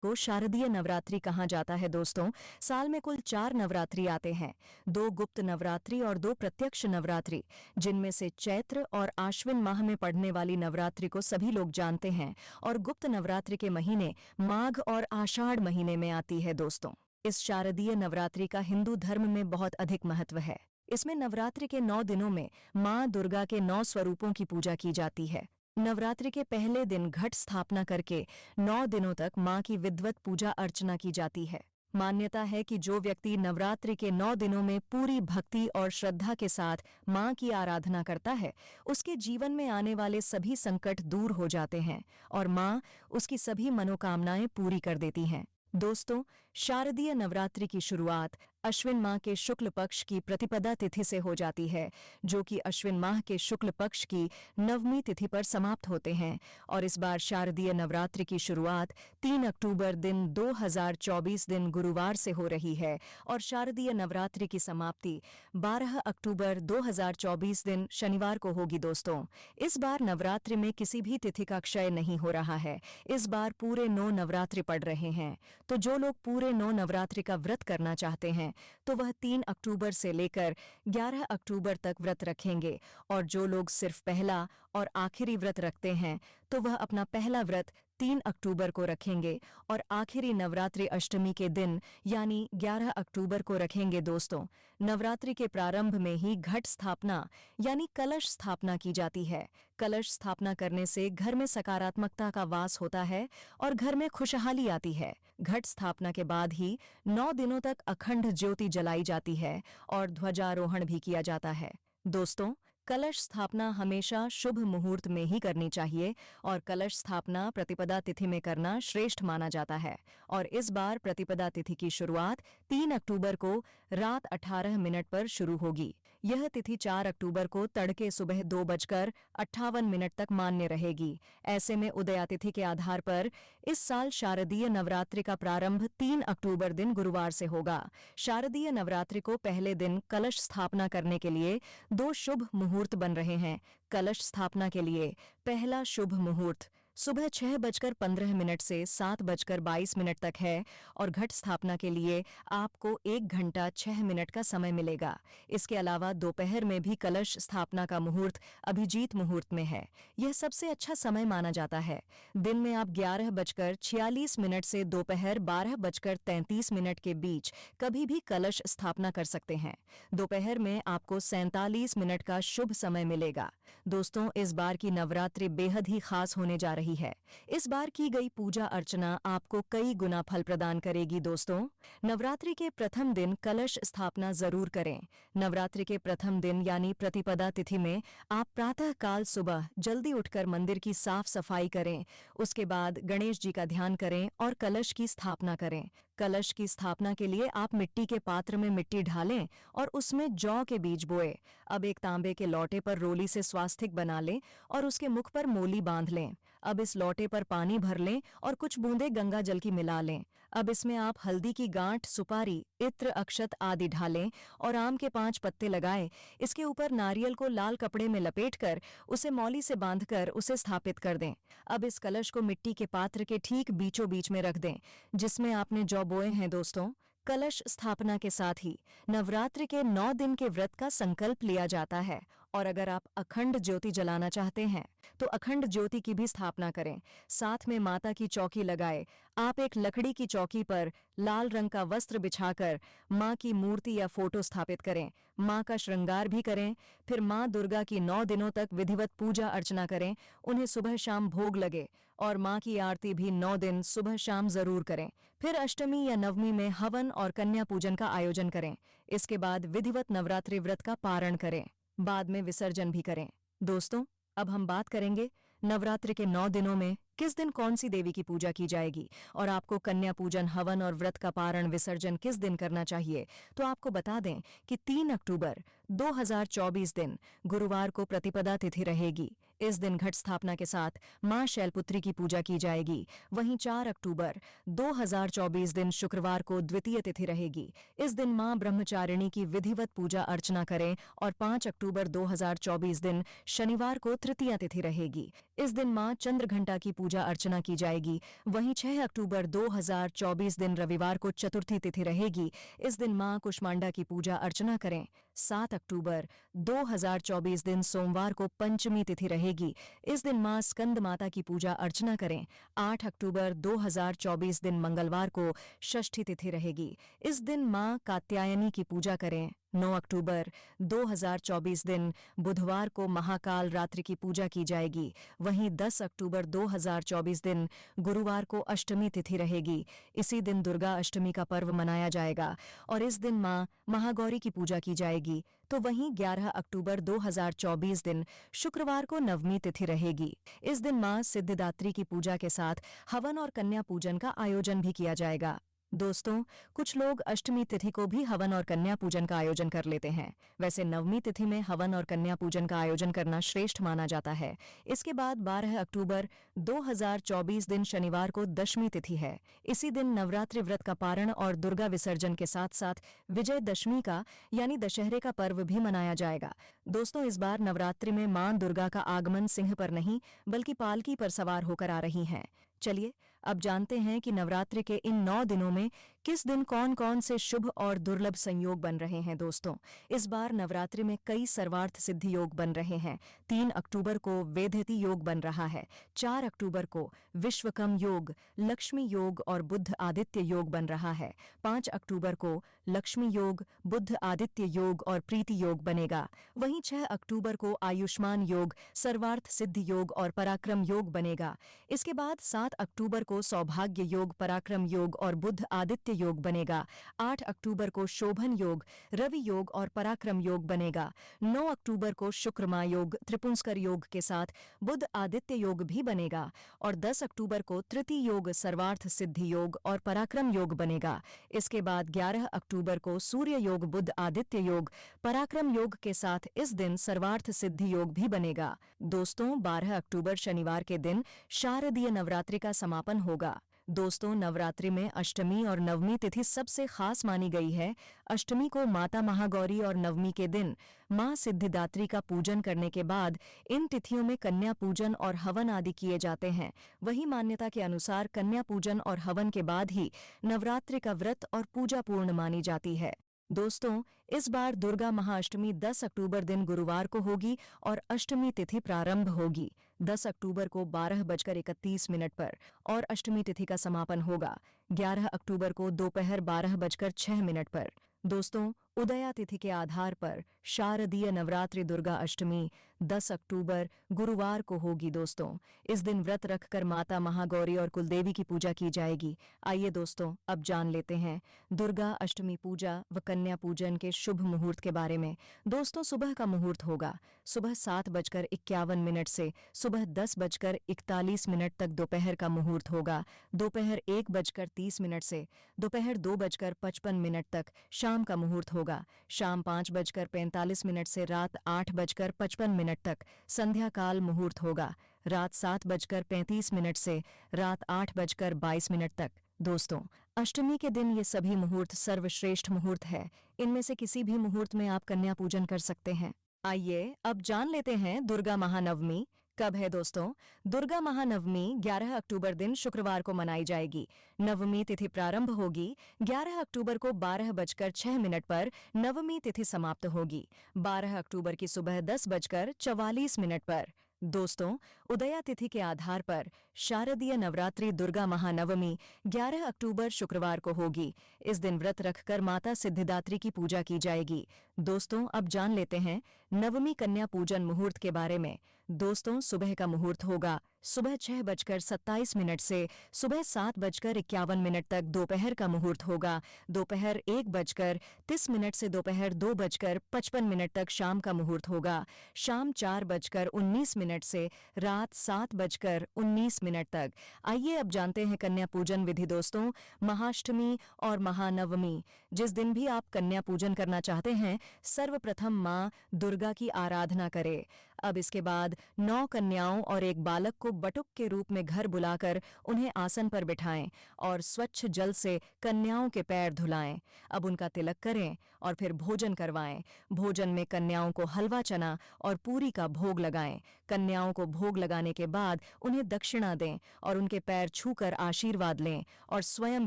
को शारदीय नवरात्रि कहा जाता है दोस्तों। साल में कुल 4 नवरात्रि आते हैं, 2 गुप्त नवरात्रि और 2 प्रत्यक्ष नवरात्रि, जिनमें से चैत्र और आश्विन माह में पड़ने वाली नवरात्रि को सभी लोग जानते हैं और गुप्त नवरात्रि के महीने माघ और आषाढ़ महीने में आती है दोस्तों। इस शारदीय नवरात्रि का हिंदू धर्म में बहुत अधिक महत्व है। इसमें नवरात्रि के 9 दिनों में माँ दुर्गा के 9 स्वरूपों की पूजा की जाती है। नवरात्रि के पहले दिन घट स्थापना करके 9 दिनों तक मां की विधिवत पूजा अर्चना की जाती है। मान्यता है कि जो व्यक्ति नवरात्रि के 9 दिनों में पूरी भक्ति और श्रद्धा के साथ मां की आराधना करता है, उसके जीवन में आने वाले सभी संकट दूर हो जाते हैं और मां उसकी सभी मनोकामनाएं पूरी कर देती हैं। दोस्तों, शारदीय नवरात्रि की शुरुआत अश्विन माह के शुक्ल पक्ष की प्रतिपदा तिथि से हो जाती है, जो कि अश्विन माह के शुक्ल पक्ष की 9वीं तिथि पर समाप्त होते हैं और इस बार शारदीय नवरात्रि की शुरुआत 3 अक्टूबर दिन 2024 दिन गुरुवार से हो रही है और शारदीय नवरात्रि की समाप्ति 12 अक्टूबर 2024 दिन शनिवार को होगी दोस्तों। इस बार नवरात्रि में किसी भी तिथि का क्षय नहीं हो रहा है। इस बार पूरे 9 नवरात्रि पड़ रहे हैं, तो जो लोग पूरे 9 नवरात्रि का व्रत करना चाहते हैं तो वह 3 अक्टूबर से लेकर 11 अक्टूबर तक व्रत रखेंगे और जो लोग सिर्फ पहला और आखिरी व्रत रखते हैं तो वह अपना पहला व्रत 3 अक्टूबर को रखेंगे और आखिरी नवरात्रि अष्टमी के दिन यानी 11 अक्टूबर को रखेंगे दोस्तों। नवरात्रि के प्रारंभ में ही घट स्थापना यानी कलश स्थापना की जाती है। कलश स्थापना करने से घर में सकारात्मकता का वास होता है और घर में खुशहाली आती है। घट स्थापना के बाद ही 9 दिनों तक अखंड ज्योति जलाई जाती है और ध्वजारोहण भी किया जाता है। दोस्तों, कलश स्थापना हमेशा शुभ मुहूर्त में ही करनी चाहिए और कलश स्थापना प्रतिपदा तिथि में करना श्रेष्ठ माना जाता है और इस बार प्रतिपदा तिथि की शुरुआत 3 अक्टूबर को रात 18 मिनट पर शुरू होगी। यह तिथि 4 अक्टूबर को तड़के सुबह 2:58 तक मान्य रहेगी। ऐसे में उदया तिथि के आधार पर इस साल शारदीय नवरात्रि का प्रारंभ 3 अक्टूबर दिन गुरुवार से होगा। शारदीय नवरात्रि को पहले दिन कलश स्थापना करने के लिए 2 शुभ मुहूर्त बन रहे हैं। कलश स्थापना के लिए पहला शुभ मुहूर्त सुबह 6:15 से 7:22 तक है और घट स्थापना के लिए आपको 1 घंटा 6 मिनट का समय मिलेगा। इसके अलावा दोपहर में भी कलश स्थापना का मुहूर्त अभिजीत मुहूर्त में है। यह सबसे अच्छा समय माना जाता है। दिन में आप 11:46 से दोपहर 12:33 के बीच कभी भी कलश स्थापना कर सकते हैं। दोपहर में आपको 47 मिनट का शुभ समय मिलेगा। दोस्तों, इस बार की नवरात्रि बेहद ही खास होने जा रही है। इस बार की गई पूजा अर्चना आपको कई गुना फल प्रदान करेगी। दोस्तों, नवरात्रि के प्रथम दिन कलश स्थापना जरूर करें। नवरात्रि के प्रथम दिन यानी प्रतिपदा तिथि में आप प्रातः काल सुबह जल्दी उठकर मंदिर की साफ सफाई करें। उसके बाद गणेश जी का ध्यान करें और कलश की स्थापना करें। कलश की स्थापना के लिए आप मिट्टी के पात्र में मिट्टी ढालें और उसमें जौ के बीज बोए। अब एक तांबे के लोटे पर रोली से स्वास्तिक बना लें और उसके मुख पर मोली बांध लें। अब इस लोटे पर पानी भर लें और कुछ बूंदे गंगा जल की मिला लें। अब इसमें आप हल्दी की गांठ, सुपारी, इत्र, अक्षत आदि ढालें और आम के 5 पत्ते लगाएं। इसके ऊपर नारियल को लाल कपड़े में लपेटकर उसे मौली से बांधकर उसे स्थापित कर दें। अब इस कलश को मिट्टी के पात्र के ठीक बीचों बीच में रख दें जिसमें आपने जौ बोए हैं। दोस्तों, कलश स्थापना के साथ ही नवरात्रि के 9 दिन के व्रत का संकल्प लिया जाता है और अगर आप अखंड ज्योति जलाना चाहते हैं तो अखंड ज्योति की भी स्थापना करें। साथ में माता की चौकी लगाए। आप एक लकड़ी की चौकी पर लाल रंग का वस्त्र बिछाकर मां की मूर्ति या फोटो स्थापित करें। मां का श्रृंगार भी करें। फिर मां दुर्गा की 9 दिनों तक विधिवत पूजा अर्चना करें। उन्हें सुबह शाम भोग लगे और मां की आरती भी 9 दिन सुबह शाम जरूर करें। फिर अष्टमी या नवमी में हवन और कन्या पूजन का आयोजन करें। इसके बाद विधिवत नवरात्रि व्रत का पारण करें। बाद में विसर्जन भी करें। दोस्तों, अब हम बात करेंगे नवरात्रि के 9 दिनों में किस दिन कौन सी देवी की पूजा की जाएगी और आपको कन्या पूजन, हवन और व्रत का पारण, विसर्जन किस दिन करना चाहिए। तो आपको बता दें कि 3 अक्टूबर 2024 दिन गुरुवार को प्रतिपदा तिथि रहेगी। इस दिन घट स्थापना के साथ मां शैलपुत्री की पूजा की जाएगी। वहीं 4 अक्टूबर 2024 दिन शुक्रवार को द्वितीय तिथि रहेगी। इस दिन मां ब्रह्मचारिणी की विधिवत पूजा अर्चना करें और 5 अक्टूबर 2024 दिन शनिवार को तृतीया तिथि रहेगी। इस दिन मां चंद्रघंटा की पूजा पूजा अर्चना की जाएगी। वहीं 6 अक्टूबर 2024 दिन रविवार को चतुर्थी तिथि रहेगी। इस दिन मां कुष्मांडा की पूजा अर्चना करें। 7 अक्टूबर 2024 दिन सोमवार को पंचमी तिथि रहेगी। इस दिन मां स्कंद माता की पूजा अर्चना करें। 8 अक्टूबर 2024 दिन मंगलवार को षष्ठी तिथि रहेगी। इस दिन मां कात्यायनी की पूजा करें। 9 अक्टूबर 2024 दिन बुधवार को महाकाल रात्रि की पूजा की जाएगी। वहीं 10 अक्टूबर 2024 दिन गुरुवार को अष्टमी तिथि रहेगी। इसी दिन दुर्गा अष्टमी का पर्व मनाया जाएगा और इस दिन मां महागौरी की पूजा की जाएगी। तो वहीं 11 अक्टूबर 2024 दिन शुक्रवार को नवमी तिथि रहेगी। इस दिन मां सिद्धिदात्री की पूजा के साथ हवन और कन्या पूजन का आयोजन भी किया जाएगा। दोस्तों, कुछ लोग अष्टमी तिथि को भी हवन और कन्या पूजन का आयोजन कर लेते हैं। वैसे नवमी तिथि में हवन और कन्या पूजन का आयोजन करना श्रेष्ठ माना जाता है। इसके बाद 12 अक्टूबर 2024 दिन शनिवार को दशमी तिथि है। इसी दिन नवरात्रि व्रत का पारण और दुर्गा विसर्जन के साथ साथ विजयदशमी का यानी दशहरे का पर्व भी मनाया जाएगा। दोस्तों, इस बार नवरात्रि में मां दुर्गा का आगमन सिंह पर नहीं बल्कि पालकी पर सवार होकर आ रही हैं। चलिए अब जानते हैं कि नवरात्रि के इन 9 दिनों में किस दिन कौन कौन से शुभ और दुर्लभ संयोग बन रहे हैं। दोस्तों, इस बार नवरात्रि में कई सर्वार्थ सिद्धि योग बन रहे हैं। 3 अक्टूबर को वेदयति योग बन रहा है। 4 अक्टूबर को विश्वकर्म योग, लक्ष्मी योग और बुद्ध आदित्य योग बन रहा है। 5 अक्टूबर को लक्ष्मी योग, बुद्ध आदित्य योग और प्रीति योग बनेगा। वहीं 6 अक्टूबर को आयुष्मान योग, सर्वार्थ सिद्धि योग और पराक्रम योग बनेगा। इसके बाद 7 अक्टूबर को सौभाग्य योग, पराक्रम योग और बुद्ध आदित्य योग बनेगा। 8 अक्टूबर को शोभन योग, रवि योग और पराक्रम योग बनेगा। 9 अक्टूबर को शुक्रमा योग, त्रिपुंस्कर योग के साथ बुद्ध आदित्य योग भी बनेगा और 10 अक्टूबर को तृतीय योग, सर्वार्थ सिद्धि योग और पराक्रम योग बनेगा। इसके बाद 11 अक्टूबर को सूर्य योग, बुद्ध आदित्य योग, पराक्रम योग के साथ इस दिन सर्वार्थ सिद्धि योग भी बनेगा। दोस्तों, 12 अक्टूबर शनिवार के दिन शारदीय नवरात्रि का समापन होगा। दोस्तों, नवरात्रि में अष्टमी और नवमी तिथि सबसे खास मानी गई है। अष्टमी को माता महागौरी और नवमी के दिन मां सिद्धिदात्री का पूजन करने के बाद इन तिथियों में कन्या पूजन और हवन आदि किए जाते हैं। वही मान्यता के अनुसार कन्या पूजन और हवन के बाद ही नवरात्रि का व्रत और पूजा पूर्ण मानी जाती है। दोस्तों, इस बार दुर्गा महाअष्टमी 10 अक्टूबर दिन गुरुवार को होगी और अष्टमी तिथि प्रारंभ होगी 10 अक्टूबर को 12:31 पर और अष्टमी तिथि का समापन होगा 11 अक्टूबर को दोपहर 12:06 पर। दोस्तों, उदया तिथि के आधार पर शारदीय नवरात्रि दुर्गा अष्टमी 10 अक्टूबर गुरुवार को होगी। दोस्तों, इस दिन व्रत रखकर माता महागौरी और कुलदेवी की पूजा की जाएगी। आइए दोस्तों, अब जान लेते हैं दुर्गा अष्टमी पूजा व कन्या पूजन के शुभ मुहूर्त के बारे में। दोस्तों, सुबह का मुहूर्त होगा सुबह 7:51 से सुबह 10:41 तक दोपहर का मुहूर्त होगा। दोपहर 1:30 से दोपहर 2:55 तक शाम का मुहूर्त होगा। शाम 5:45 से रात 8:55 तक संध्या काल मुहूर्त होगा। रात 7:35 से रात 8:22 तक। दोस्तों, अष्टमी के दिन ये सभी मुहूर्त सर्वश्रेष्ठ मुहूर्त है। इनमें से किसी भी मुहूर्त में आप कन्या पूजन कर सकते हैं। आइए अब जान लेते हैं दुर्गा महानवमी कब है। दोस्तों, दुर्गा महानवमी 11 अक्टूबर दिन शुक्रवार को मनाई जाएगी। नवमी तिथि प्रारंभ होगी 11 अक्टूबर को 12:06 पर। नवमी तिथि समाप्त होगी 12 अक्टूबर की सुबह 10:44 पर। दोस्तों, उदया तिथि के आधार पर शारदीय नवरात्रि दुर्गा महानवमी 11 अक्टूबर शुक्रवार को होगी। इस दिन व्रत रखकर माता सिद्धिदात्री की पूजा की जाएगी। दोस्तों, अब जान लेते हैं नवमी कन्या पूजन मुहूर्त के बारे में। दोस्तों, सुबह का मुहूर्त होगा सुबह 6:27 से सुबह 7:51 तक। दोपहर का मुहूर्त होगा दोपहर 1:30 से दोपहर 2:55 तक। शाम का मुहूर्त होगा शाम 4:19 से रात 7:19 तक। आइए अब जानते हैं कन्या पूजन विधि। दोस्तों, महाअष्टमी और महानवमी जिस दिन भी आप कन्या पूजन करना चाहते हैं, सर्वप्रथम मां दुर्गा की आराधना करें। अब इसके बाद 9 कन्याओं और एक बालक को बटुक के रूप में घर बुलाकर उन्हें आसन पर बिठाएं और स्वच्छ जल से कन्याओं के पैर धुलाएं। अब उनका तिलक करें और फिर भोजन करवाएं। भोजन में कन्याओं को हलवा चना और पूरी का भोग लगाएं। कन्याओं को भोग लगाने के बाद उन्हें दक्षिणा दें और उनके पैर छूकर आशीर्वाद लें और स्वयं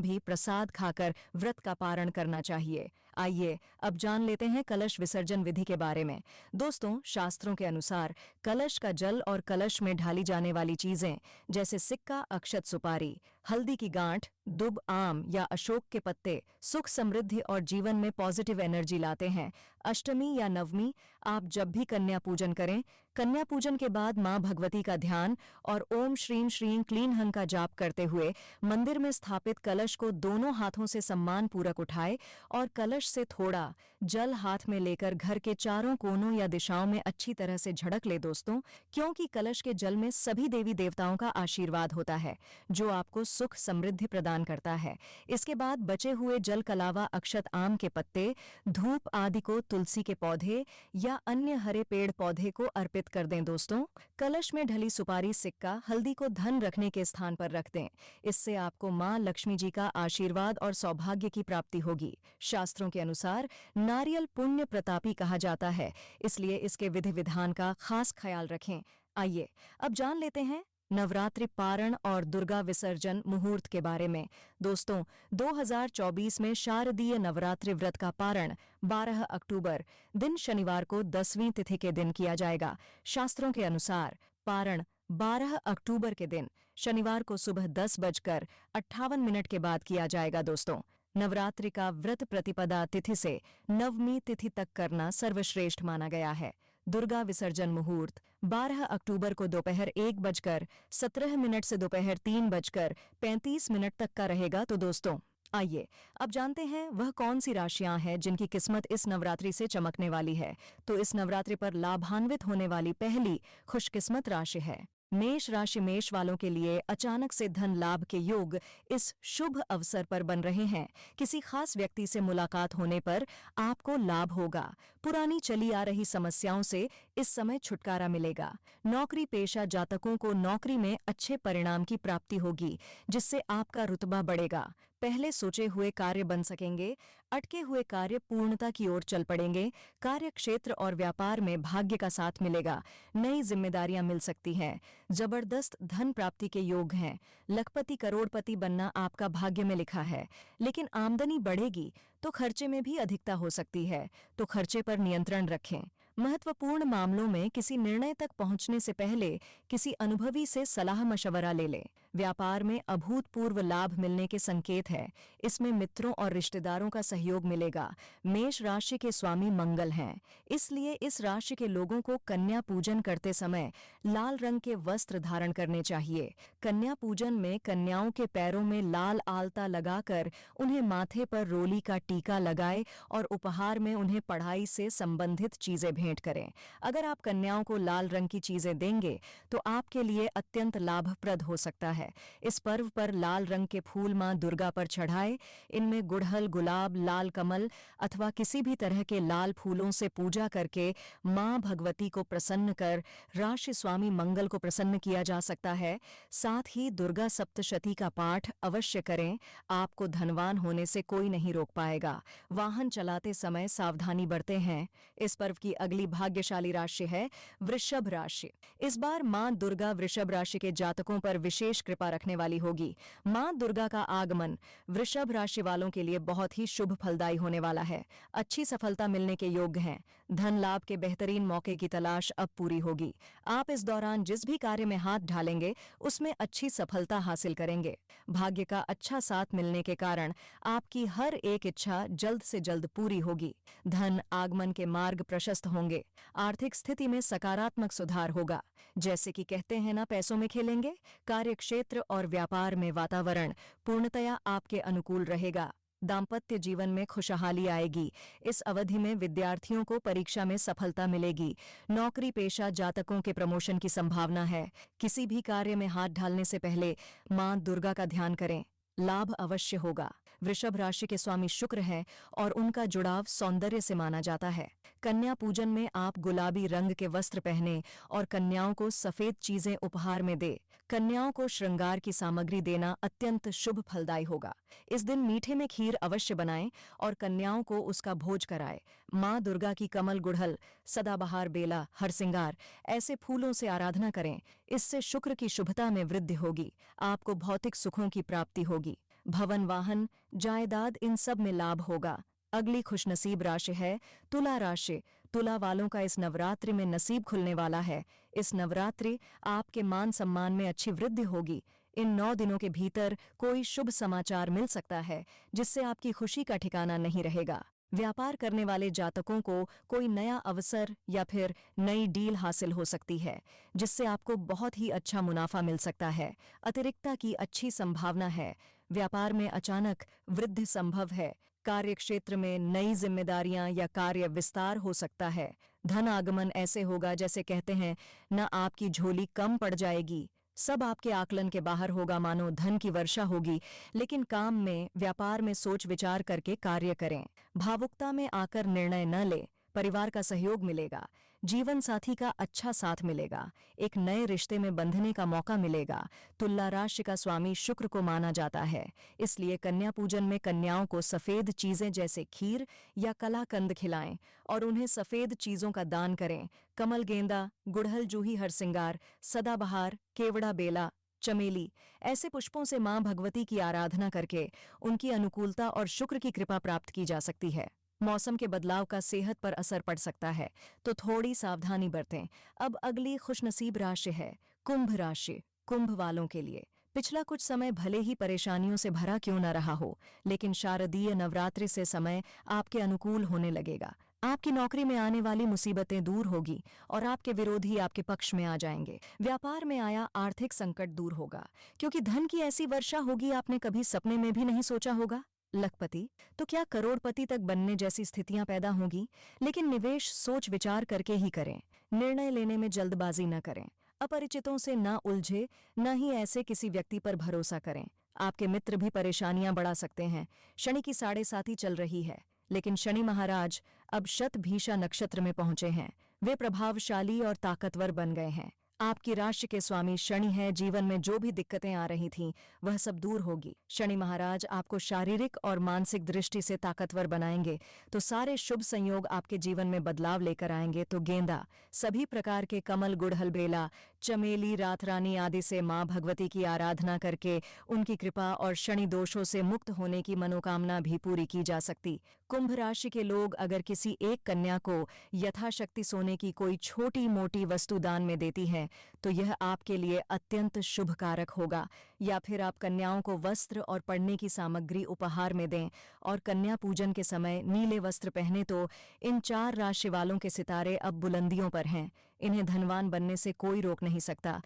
भी प्रसाद खाकर व्रत का पारण करना चाहिए। आइए अब जान लेते हैं कलश विसर्जन विधि के बारे में। दोस्तों, शास्त्रों के अनुसार कलश का जल और कलश में ढाली जाने वाली चीजें जैसे सिक्का, अक्षत, सुपारी, हल्दी की गांठ, दुब, आम या अशोक के पत्ते सुख, समृद्धि और जीवन में पॉजिटिव एनर्जी लाते हैं। अष्टमी या नवमी आप जब भी कन्या पूजन करें, कन्या पूजन के बाद मां भगवती का ध्यान और ओम श्रीं श्रीं क्लीं हं का जाप करते हुए मंदिर में स्थापित कलश को दोनों हाथों से सम्मान पूर्वक उठाए और कलश से थोड़ा जल हाथ में लेकर घर के चारों कोनों या दिशाओं में अच्छी तरह से झड़क ले दोस्तों, क्योंकि कलश के जल में सभी देवी देवताओं का आशीर्वाद होता है जो आपको सुख, समृद्धि प्रदान करता है। इसके बाद बचे हुए जल के अलावा अक्षत, आम के पत्ते, धूप आदि को तुलसी के पौधे या अन्य हरे पेड़ पौधे को अर्पित कर दें दोस्तों। कलश में ढली सुपारी, सिक्का, हल्दी को धन रखने के स्थान पर रख दें। इससे आपको मां लक्ष्मी जी का आशीर्वाद और सौभाग्य की प्राप्ति होगी। शास्त्रों के अनुसार नारियल पुण्य प्रतापी कहा जाता है, इसलिए इसके विधि विधान का खास ख्याल रखें। आइए अब जान लेते हैं नवरात्रि पारण और दुर्गा विसर्जन मुहूर्त के बारे में। दोस्तों, 2024 में शारदीय नवरात्रि व्रत का पारण 12 अक्टूबर दिन शनिवार को 10वीं तिथि के दिन किया जाएगा। शास्त्रों के अनुसार पारण 12 अक्टूबर के दिन शनिवार को सुबह 10:58 के बाद किया जाएगा। दोस्तों, नवरात्रि का व्रत प्रतिपदा तिथि से नवमी तिथि तक करना सर्वश्रेष्ठ माना गया है। दुर्गा विसर्जन मुहूर्त 12 अक्टूबर को दोपहर 1:17 से दोपहर 3:35 तक का रहेगा। तो दोस्तों, आइए अब जानते हैं वह कौन सी राशियां हैं जिनकी किस्मत इस नवरात्रि से चमकने वाली है। तो इस नवरात्रि पर लाभान्वित होने वाली पहली खुशकिस्मत राशि है मेष राशि। मेष वालों के लिए अचानक से धन लाभ के योग इस शुभ अवसर पर बन रहे हैं। किसी खास व्यक्ति से मुलाकात होने पर आपको लाभ होगा। पुरानी चली आ रही समस्याओं से इस समय छुटकारा मिलेगा। नौकरी पेशा जातकों को नौकरी में अच्छे परिणाम की प्राप्ति होगी, जिससे आपका रुतबा बढ़ेगा। पहले सोचे हुए कार्य बन सकेंगे। अटके हुए कार्य पूर्णता की ओर चल पड़ेंगे। कार्य क्षेत्र और व्यापार में भाग्य का साथ मिलेगा। नई जिम्मेदारियां मिल सकती हैं। जबरदस्त धन प्राप्ति के योग हैं। लखपति करोड़पति बनना आपका भाग्य में लिखा है। लेकिन आमदनी बढ़ेगी तो खर्चे में भी अधिकता हो सकती है, तो खर्चे पर नियंत्रण रखें। महत्वपूर्ण मामलों में किसी निर्णय तक पहुंचने से पहले किसी अनुभवी से सलाह मशवरा ले लें। व्यापार में अभूतपूर्व लाभ मिलने के संकेत है। इसमें मित्रों और रिश्तेदारों का सहयोग मिलेगा। मेष राशि के स्वामी मंगल हैं, इसलिए इस राशि के लोगों को कन्या पूजन करते समय लाल रंग के वस्त्र धारण करने चाहिए। कन्या पूजन में कन्याओं के पैरों में लाल आलता लगाकर उन्हें माथे पर रोली का टीका लगाए और उपहार में उन्हें पढ़ाई से संबंधित चीजें भेंट करें। अगर आप कन्याओं को लाल रंग की चीजें देंगे तो आपके लिए अत्यंत लाभप्रद हो सकता है। इस पर्व पर लाल रंग के फूल मां दुर्गा पर चढ़ाए। इनमें गुड़हल, गुलाब, लाल कमल अथवा किसी भी तरह के लाल फूलों से पूजा करके मां भगवती को प्रसन्न कर राशि स्वामी मंगल को प्रसन्न किया जा सकता है। साथ ही दुर्गा सप्तशती का पाठ अवश्य करें। आपको धनवान होने से कोई नहीं रोक पाएगा। वाहन चलाते समय सावधानी बरतें हैं। इस पर्व की अगली भाग्यशाली राशि है वृषभ राशि। इस बार मां दुर्गा वृषभ राशि के जातकों पर विशेष कृपा रखने वाली होगी। मां दुर्गा का आगमन वृषभ राशि वालों के लिए बहुत ही शुभ फलदायी होने वाला है। अच्छी सफलता मिलने के योग हैं। धन लाभ के बेहतरीन मौके की तलाश अब पूरी होगी। आप इस दौरान जिस भी कार्य में हाथ ढालेंगे उसमें अच्छी सफलता हासिल करेंगे। भाग्य का अच्छा साथ मिलने के कारण आपकी हर एक इच्छा जल्द से जल्द पूरी होगी। धन आगमन के मार्ग प्रशस्त होंगे। आर्थिक स्थिति में सकारात्मक सुधार होगा। जैसे कि कहते हैं ना, पैसों में खेलेंगे। कार्य क्षेत्र और व्यापार में वातावरण पूर्णतया आपके अनुकूल रहेगा। दाम्पत्य जीवन में खुशहाली आएगी। इस अवधि में विद्यार्थियों को परीक्षा में सफलता मिलेगी। नौकरी पेशा जातकों के प्रमोशन की संभावना है। किसी भी कार्य में हाथ डालने से पहले मां दुर्गा का ध्यान करें। लाभ अवश्य होगा। वृषभ राशि के स्वामी शुक्र है और उनका जुड़ाव सौंदर्य से माना जाता है। कन्या पूजन में आप गुलाबी रंग के वस्त्र पहने और कन्याओं को सफेद चीजें उपहार में दे। कन्याओं को श्रृंगार की सामग्री देना अत्यंत शुभ फलदायी होगा। इस दिन मीठे में खीर अवश्य बनाएं और कन्याओं को उसका भोज कराएं। मां दुर्गा की कमल गुड़हल, सदाबहार बेला, हरसिंगार ऐसे फूलों से आराधना करें। इससे शुक्र की शुभता में वृद्धि होगी। आपको भौतिक सुखों की प्राप्ति होगी। भवन, वाहन, जायदाद इन सब में लाभ होगा। अगली खुशनसीब राशि है तुला राशि। तुला वालों का इस नवरात्रि में नसीब खुलने वाला है। इस नवरात्रि आपके मान सम्मान में अच्छी वृद्धि होगी। इन 9 दिनों के भीतर कोई शुभ समाचार मिल सकता है जिससे आपकी खुशी का ठिकाना नहीं रहेगा। व्यापार करने वाले जातकों को कोई नया अवसर या फिर नई डील हासिल हो सकती है जिससे आपको बहुत ही अच्छा मुनाफा मिल सकता है। अतिरिक्ता की अच्छी संभावना है। व्यापार में अचानक वृद्धि संभव है। कार्य क्षेत्र में नई जिम्मेदारियां या कार्य विस्तार हो सकता है। धन आगमन ऐसे होगा जैसे कहते हैं, न आपकी झोली कम पड़ जाएगी, सब आपके आकलन के बाहर होगा, मानो धन की वर्षा होगी। लेकिन काम में, व्यापार में सोच विचार करके कार्य करें। भावुकता में आकर निर्णय न लें। परिवार का सहयोग मिलेगा। जीवन साथी का अच्छा साथ मिलेगा। एक नए रिश्ते में बंधने का मौका मिलेगा। तुला राशि का स्वामी शुक्र को माना जाता है, इसलिए कन्या पूजन में कन्याओं को सफेद चीजें जैसे खीर या कलाकंद खिलाएं और उन्हें सफेद चीजों का दान करें। कमल, गेंदा, गुड़हल, जूही, हरसिंगार, सदाबहार, केवड़ा बेला, चमेली ऐसे पुष्पों से मां भगवती की आराधना करके उनकी अनुकूलता और शुक्र की कृपा प्राप्त की जा सकती है। मौसम के बदलाव का सेहत पर असर पड़ सकता है, तो थोड़ी सावधानी बरतें। अब अगली खुशनसीब राशि है कुंभ राशि। कुंभ वालों के लिए पिछला कुछ समय भले ही परेशानियों से भरा क्यों न रहा हो, लेकिन शारदीय नवरात्रि से समय आपके अनुकूल होने लगेगा। आपकी नौकरी में आने वाली मुसीबतें दूर होगी और आपके विरोधी आपके पक्ष में आ जाएंगे। व्यापार में आया आर्थिक संकट दूर होगा, क्योंकि धन की ऐसी वर्षा होगी आपने कभी सपने में भी नहीं सोचा होगा। लखपति तो क्या करोड़पति तक बनने जैसी स्थितियां पैदा होंगी, लेकिन निवेश सोच विचार करके ही करें। निर्णय लेने में जल्दबाजी न करें। अपरिचितों से न उलझे, न ही ऐसे किसी व्यक्ति पर भरोसा करें। आपके मित्र भी परेशानियां बढ़ा सकते हैं। शनि की 7.5 चल रही है, लेकिन शनि महाराज अब शतभिषा नक्षत्र में पहुंचे हैं। वे प्रभावशाली और ताकतवर बन गए हैं। आपकी राशि के स्वामी शनि है। जीवन में जो भी दिक्कतें आ रही थीं, वह सब दूर होगी। शनि महाराज आपको शारीरिक और मानसिक दृष्टि से ताकतवर बनाएंगे, तो सारे शुभ संयोग आपके जीवन में बदलाव लेकर आएंगे। तो गेंदा, सभी प्रकार के कमल, गुड़हल, बेला, चमेली, रातरानी आदि से मां भगवती की आराधना करके उनकी कृपा और शनि दोषों से मुक्त होने की मनोकामना भी पूरी की जा सकती। कुंभ राशि के लोग अगर किसी एक कन्या को यथाशक्ति सोने की कोई छोटी मोटी वस्तु दान में देती हैं, तो यह आपके लिए अत्यंत शुभकारक होगा। या फिर आप कन्याओं को वस्त्र और पढ़ने की सामग्री उपहार में दें और कन्या पूजन के समय नीले वस्त्र पहने, तो इन 4 राशि वालों के सितारे अब बुलंदियों पर हैं। इन्हें धनवान बनने से कोई रोक नहीं सकता।